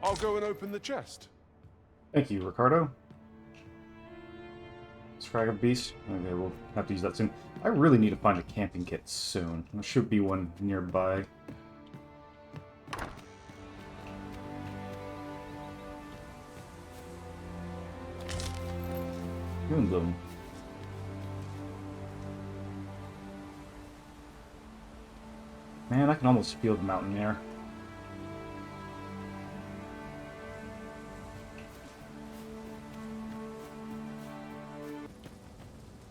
I'll go and open the chest. Thank you, Ricardo. Scrag of Beast. Okay, we'll have to use that soon. I really need to find a camping kit soon. There should be one nearby. Bloom. Man, I can almost feel the mountain air.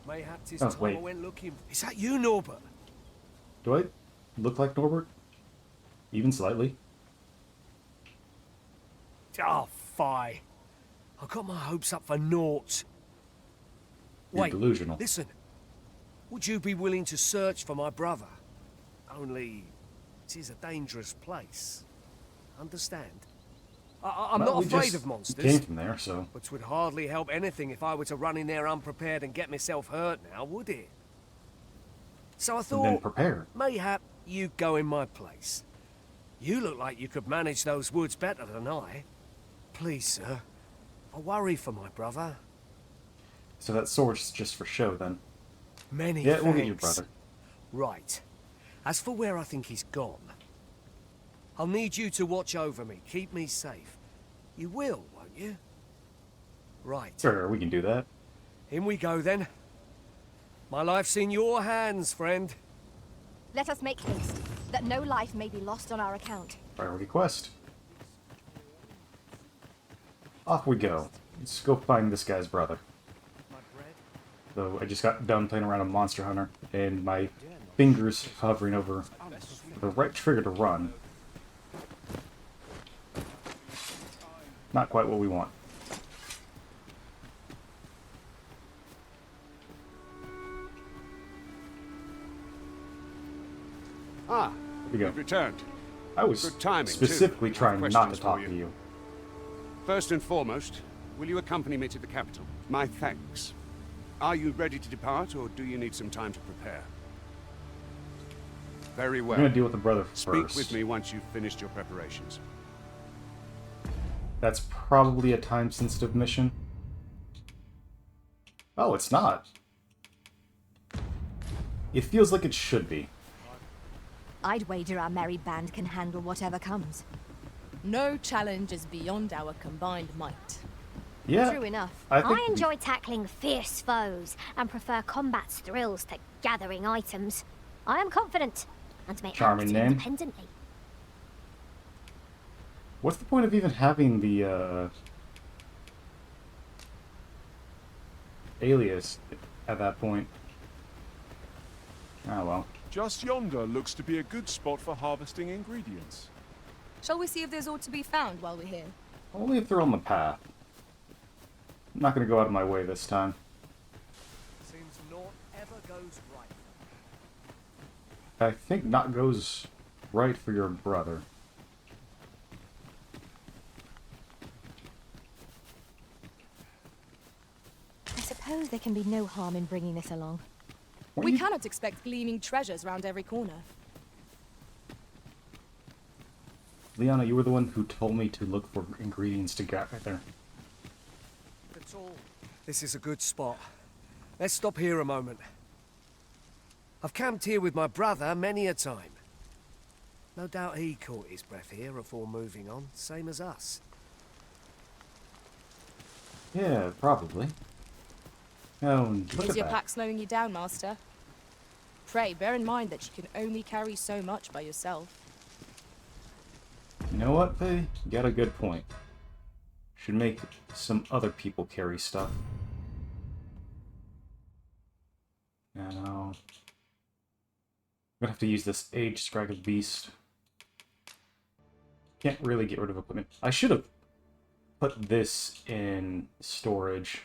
Mayhaps his Oh, time wait. I went looking. Is that you, Norbert? Do I look like Norbert? Even slightly? Oh, fie. I got my hopes up for naught. You're Wait, delusional. listen. Would you be willing to search for my brother? Only, it is a dangerous place. Understand? I'm Well, not we afraid just of monsters. came from there, so... But 'twould hardly help anything if I were to run in there unprepared and get myself hurt now, would it? So I And then thought, prepare. mayhap you go in my place. You look like you could manage those woods better than I. Please, sir. I worry for my brother. So that sword's just for show, then. Many Yeah, thanks. we'll get your brother. Right. As for where I think he's gone, I'll need you to watch over me, keep me safe. You will, won't you? Right. Sure, we can do that. In we go, then. My life's in your hands, friend. Let us make haste, that no life may be lost on our account. Priority quest. Off we go. Let's go find this guy's brother. Though I just got done playing around on Monster Hunter, and my fingers hovering over the right trigger to run. Not quite what we want. Ah, Here we go. you've returned. I was Good timing, too. specifically trying not to Questions for talk you. to you. First and foremost, will you accompany me to the capital? My thanks. Are you ready to depart, or do you need some time to prepare? Very We're well. gonna deal with the brother Speak first. with me once you've finished your preparations. That's probably a time-sensitive mission. Oh, it's not. It feels like it should be. I'd wager our merry band can handle whatever comes. No challenge is beyond our combined might. Yeah, True enough. I think I enjoy tackling fierce foes and prefer combat's thrills to gathering items. I am confident and may Charming act name. independently. What's the point of even having the alias at that point? Oh well. Just yonder looks to be a good spot for harvesting ingredients. Shall we see if there's aught to be found while we're here? Only if they're on the path. I'm not gonna go out of my way this time. Seems naught ever goes right. I think not goes right for your brother. I suppose there can be no harm in bringing this along. What We you- cannot expect gleaming treasures round every corner. Liana, you were the one who told me to look for ingredients to get right there. That's all. This is a good spot. Let's stop here a moment. I've camped here with my brother many a time. No doubt he caught his breath here before moving on, same as us. Yeah, probably. Oh, and look Is at your that. pack slowing you down, Master? Pray, bear in mind that you can only carry so much by yourself. You know what, Faye? You got a good point. Should make some other people carry stuff. Now, I'm gonna have to use this Age Scrag of Beast. Can't really get rid of equipment. I should have put this in storage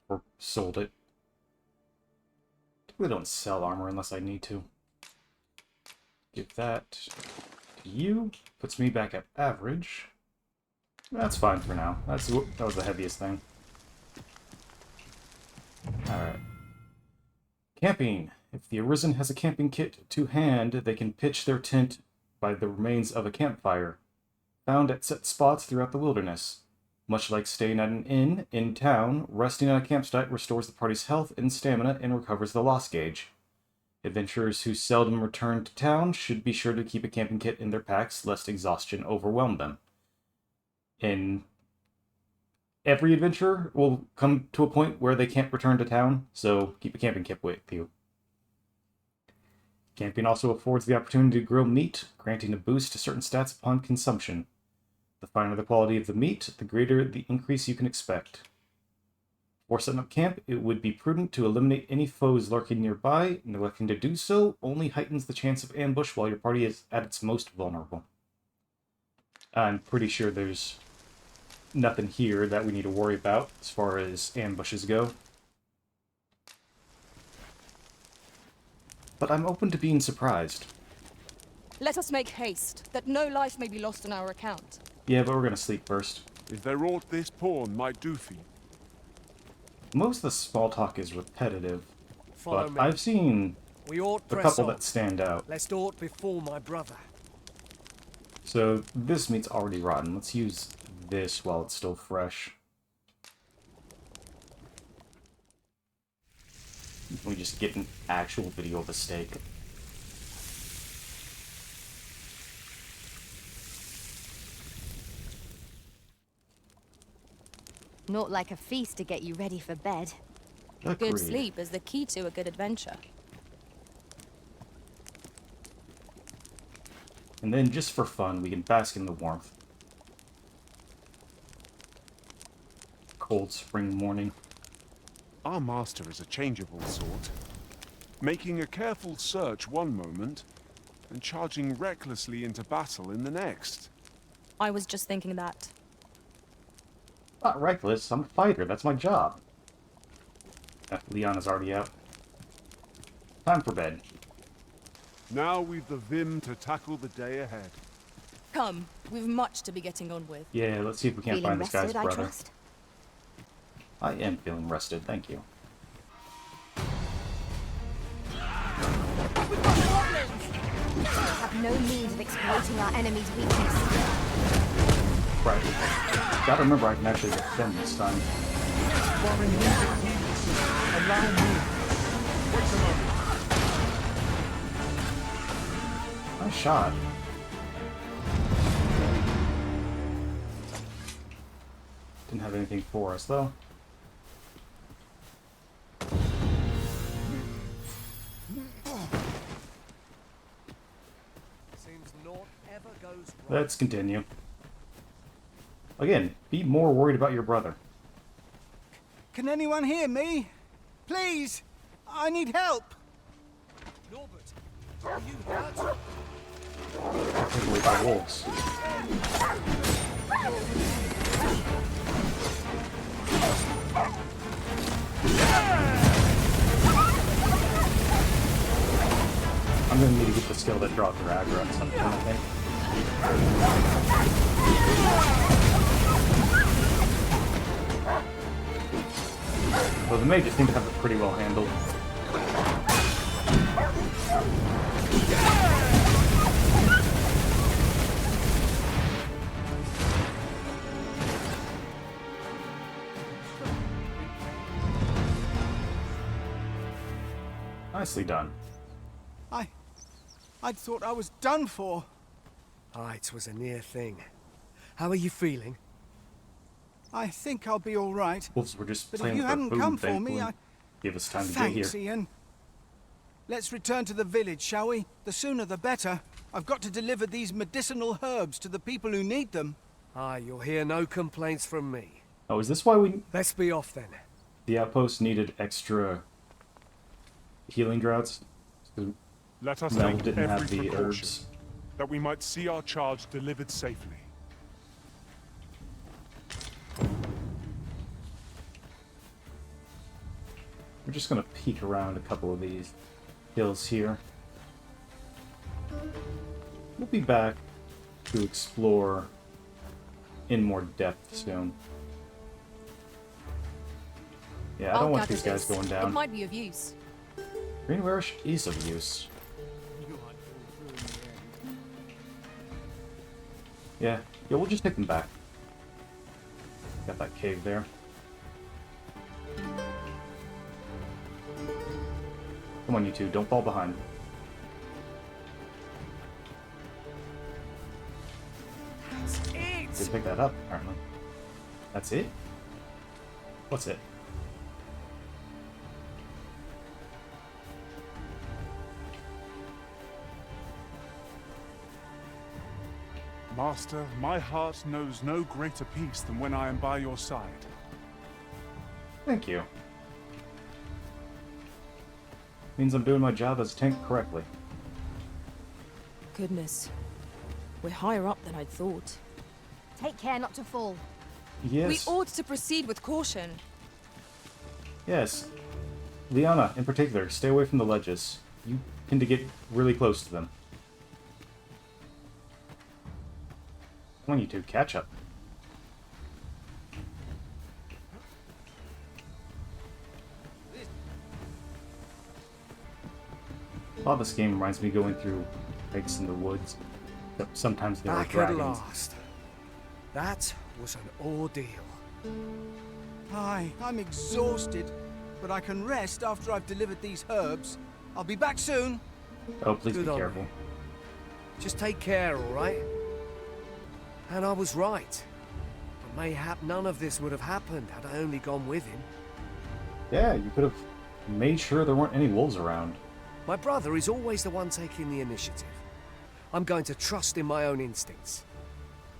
or sold it. Typically don't sell armor unless I need to. Give that to you. Puts me back at average. That's fine for now. That was the heaviest thing. Alright. Camping. If the Arisen has a camping kit to hand, they can pitch their tent by the remains of a campfire. found at set spots throughout the wilderness. Much like staying at an inn in town, resting on a campsite restores the party's health and stamina and recovers the loss gauge. Adventurers who seldom return to town should be sure to keep a camping kit in their packs lest exhaustion overwhelm them. And every adventurer will come to a point where they can't return to town, so keep a camping kit with you. Camping also affords the opportunity to grill meat, granting a boost to certain stats upon consumption. The finer the quality of the meat, the greater the increase you can expect. Before setting up camp, it would be prudent to eliminate any foes lurking nearby. Neglecting to do so only heightens the chance of ambush while your party is at its most vulnerable. I'm pretty sure there's nothing here that we need to worry about as far as ambushes go. But I'm open to being surprised. Let us make haste, that no life may be lost on our account. Yeah, but we're gonna sleep first. Is there aught this pawn might do for you? Most of the small talk is repetitive, Follow but me. I've seen We ought a press couple on, that stand out. lest aught befall my brother. So this meat's already rotten. Let's use this while it's still fresh. We just get an actual video of the steak. Not like a feast to get you ready for bed. Good Agreed. sleep is the key to a good adventure. And then just for fun, we can bask in the warmth. Cold spring morning. Our master is a changeable sort, making a careful search one moment and charging recklessly into battle in the next. I was just thinking that. Not reckless, I'm a fighter, that's my job. Leon is already out. Time for bed. Now we've the vim to tackle the day ahead. Come, we've much to be getting on with. Yeah, let's see if we can't Feeling find this guy's rested, I brother. trust? I am feeling rested, thank you. We have no means of exploiting our enemy's weakness. Right. Gotta remember I can actually defend this time. Nice shot. Didn't have anything for us, though. Seems naught ever goes right. Let's continue. Again, be more worried about your brother. Can anyone hear me? Please! I need help! Norbert, are you hurt? Taken away by wolves. I'm gonna need to get the skill that draws their aggro at some point, I think. Well, the mages seem to have it pretty well handled. Nicely done. I'd thought I was done for. Aye, it was a near thing. How are you feeling? I think I'll be all right. Wolves were just But if playing you with our hadn't food, come for me, thankfully. Give us time to get Thanks, here. Ian. Let's return to the village, shall we? The sooner the better. I've got to deliver these medicinal herbs to the people who need them. Aye, you'll hear no complaints from me. Oh, is this why Let's be off then. the outpost needed extra healing droughts? Let us Mel take didn't every have the precaution, herbs. that we might see our charge delivered safely. We're just gonna peek around a couple of these hills here. We'll be back to explore in more depth soon. Yeah, I don't want gather these guys this. going It down. might be of use. Green Warish is of use. Yeah, we'll just take them back. Got that cave there. Come on, you two, don't fall behind. That's it! Did pick that up, apparently. That's it? What's it? Master, my heart knows no greater peace than when I am by your side. Thank you. Means I'm doing my job as tank correctly. Goodness. We're higher up than I'd thought. Take care not to fall. Yes. We ought to proceed with caution. Yes. Liana, in particular, stay away from the ledges. You tend to get really close to them. Come on, you two, catch up. A lot of this game reminds me of going through hikes in the woods. Except sometimes there are Back at dragons. last. That was an ordeal. Aye, I'm exhausted, but I can rest after I've delivered these herbs. I'll be back soon. Oh, please Good be on careful. you. Just take care, all right? And I was right. But mayhap none of this would have happened had I only gone with him. Yeah, you could have made sure there weren't any wolves around. My brother is always the one taking the initiative. I'm going to trust in my own instincts.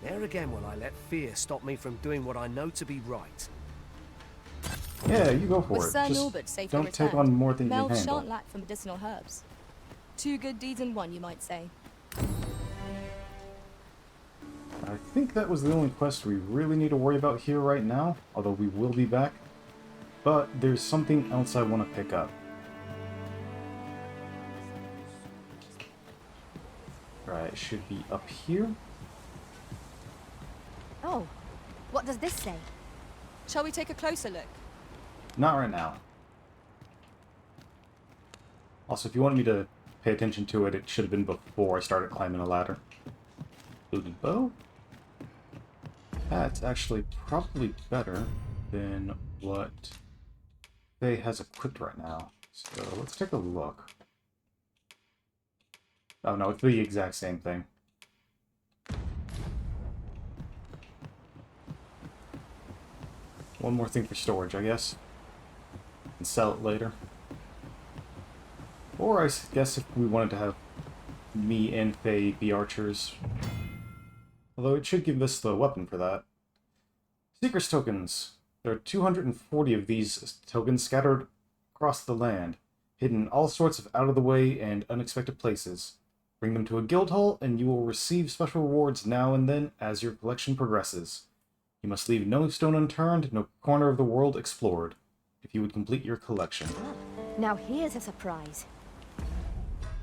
Ne'er again will I let fear stop me from doing what I know to be right. Yeah, you go for With it. Sir Just Norbert safely don't returned, take on more than you Mel can handle. shan't lack for medicinal herbs. Two good deeds in one, you might say. I think that was the only quest we really need to worry about here right now, although we will be back. But there's something else I want to pick up. Right, it should be up here. Oh, what does this say? Shall we take a closer look? Not right now. Also, if you wanted me to pay attention to it, it should have been before I started climbing a ladder. Looted bow? That's actually probably better than what Faye has equipped right now. So let's take a look. Oh no, it's the exact same thing. One more thing for storage, I guess. And sell it later. Or I guess if we wanted to have me and Faye be archers. Although it should give us the weapon for that. Seekers tokens. There are 240 of these tokens scattered across the land, hidden in all sorts of out-of-the-way and unexpected places. Bring them to a guild hall, and you will receive special rewards now and then as your collection progresses. You must leave no stone unturned, no corner of the world explored, if you would complete your collection. Now here's a surprise.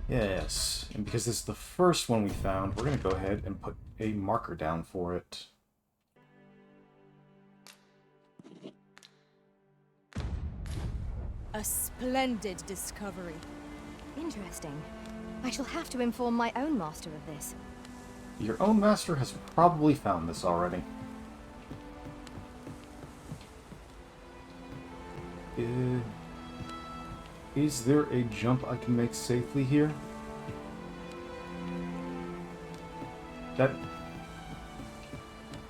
Yes, and because this is the first one we found, we're going to go ahead and put a marker down for it. A splendid discovery. Interesting. I shall have to inform my own master of this. Your own master has probably found this already. Is there a jump I can make safely here? That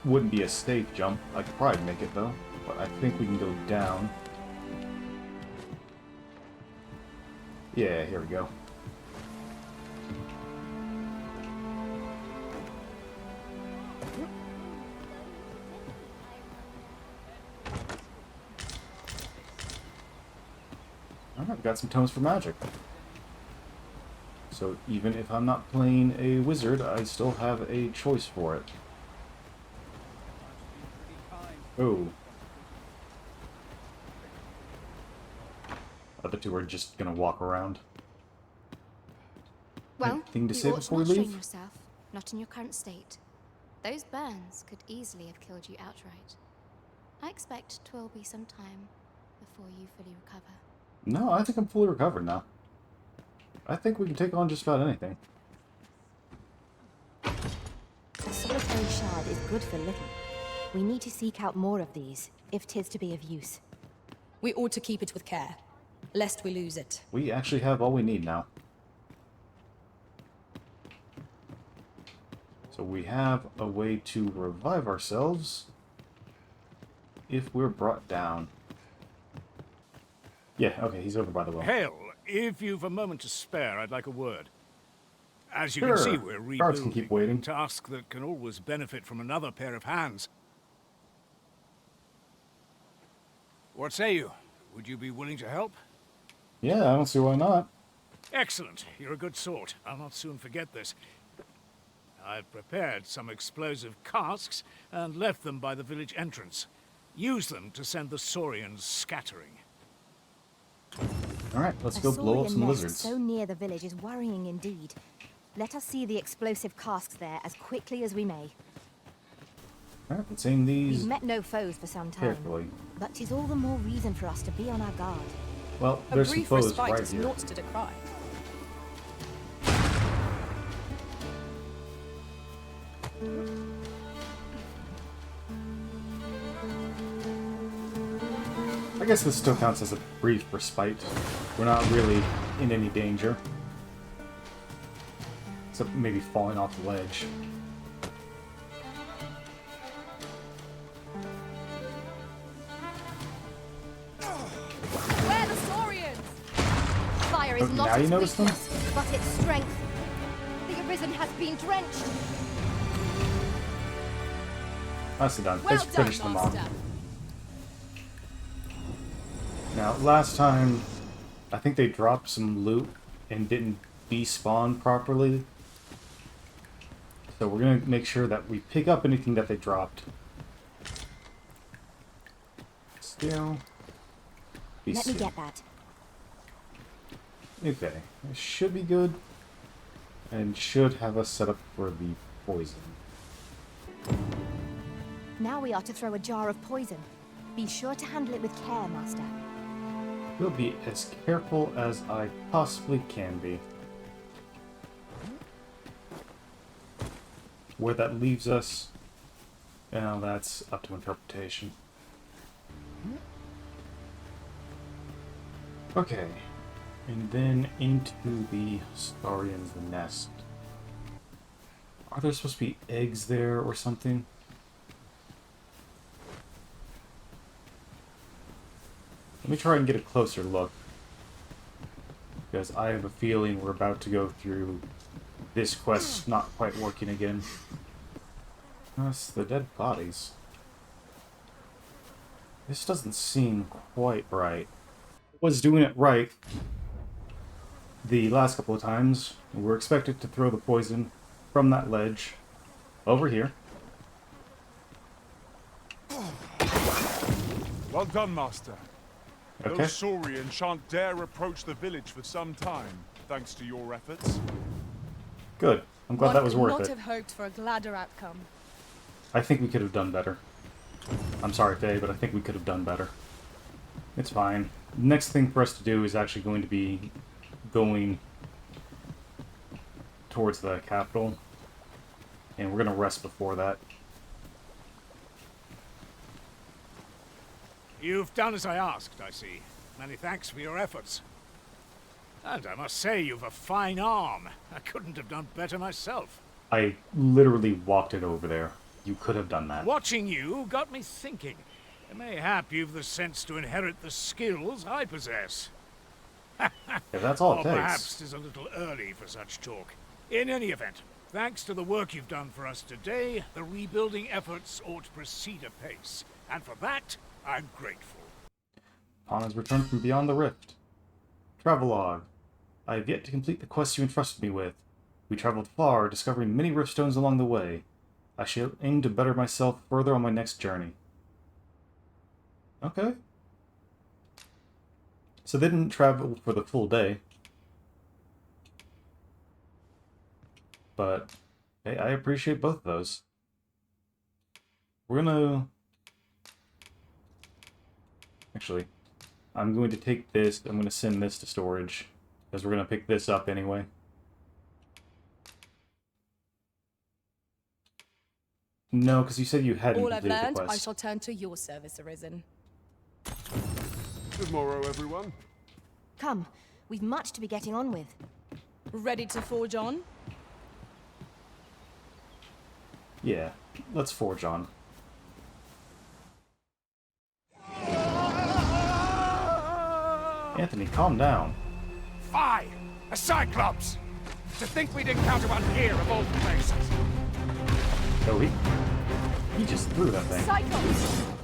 wouldn't be a safe jump. I could probably make it though, but I think we can go down. Yeah, here we go. Alright, got some tomes for magic. So even if I'm not playing a wizard, I still have a choice for it. Oh. Other two are just gonna walk around. Well, Anything to you say ought before we not strain leave? yourself, not in your current state. Those burns could easily have killed you outright. I expect 'twill be some time before you fully recover. No, I think I'm fully recovered now. I think we can take on just about anything. A solid potion. shard is good for little. We need to seek out more of these, if 'tis to be of use. We ought to keep it with care, lest we lose it. We actually have all we need now. So we have a way to revive ourselves if we're brought down. Yeah, okay, he's over by the well. Hail, if you've a moment to spare, I'd like a word. As you Sure. can see, we're Guards can rebuilding, keep waiting. a task that can always benefit from another pair of hands. What say you? Would you be willing to help? Yeah, I don't see why not. Excellent. You're a good sort. I'll not soon forget this. I've prepared some explosive casks and left them by the village entrance. Use them to send the saurians scattering. Alright, let's go A blow up saurian some nest lizards. so near the village is worrying indeed. Let us see the explosive casks there as quickly as we may. Alright, let's aim these We've met no foes for some time, carefully. but 'tis all the more reason for us to be on our guard. Well, A there's some brief foes respite right is here. not to decry. I guess this still counts as a brief respite. We're not really in any danger. Except maybe falling off the ledge. Where the saurians? Fire is Oh, not now you its notice them? weakness, but its strength. The Arisen has been drenched. Nicely done. Well Thanks for done, finishing them off. Master. Now, last time, I think they dropped some loot and didn't despawn properly. So we're going to make sure that we pick up anything that they dropped. Still. Be Let me still. get that. Okay, it should be good. And should have us set up for the poison. Now we are to throw a jar of poison. Be sure to handle it with care, Master. We'll be as careful as I possibly can be. Where that leaves us, well, that's up to interpretation. Okay, and then into the Starian's nest. Are there supposed to be eggs there or something? Let me try and get a closer look. Because I have a feeling we're about to go through this quest not quite working again. That's the dead bodies. This doesn't seem quite right. Was doing it right the last couple of times. We're expected to throw the poison from that ledge over here. Well done, Master. Okay. Those Saurians shan't dare approach the village for some time, thanks to your efforts. Good. I'm glad that was One worth could not it. have hoped for a gladder outcome. I think we could have done better. I'm sorry, Faye, but I think we could have done better. It's fine. Next thing for us to do is actually going to be going towards the capital. And we're going to rest before that. You've done as I asked, I see. Many thanks for your efforts. And I must say, you've a fine arm. I couldn't have done better myself. I literally walked it over there. You could have done that. Watching you got me thinking. Mayhap you've the sense to inherit the skills I possess. If that's all Or it takes. perhaps 'tis a little early for such talk. In any event, thanks to the work you've done for us today, the rebuilding efforts ought to proceed apace. And for that, I'm grateful. Upon his return from beyond the rift. Travelogue. I have yet to complete the quest you entrusted me with. We traveled far, discovering many riftstones along the way. I shall aim to better myself further on my next journey. Okay. So they didn't travel for the full day. But hey, I appreciate both of those. We're gonna... Actually, I'm going to take this, I'm going to send this to storage, because we're going to pick this up anyway. No, because you said you hadn't All I've completed the learned, I quest. shall turn to your service, Arisen. Good morrow, everyone. Come, we've much to be getting on with. Ready to forge on? Yeah, let's forge on. Anthony, calm down. Fie! A Cyclops! To think we'd encounter one here of all places! Oh, he just threw that thing. Cyclops!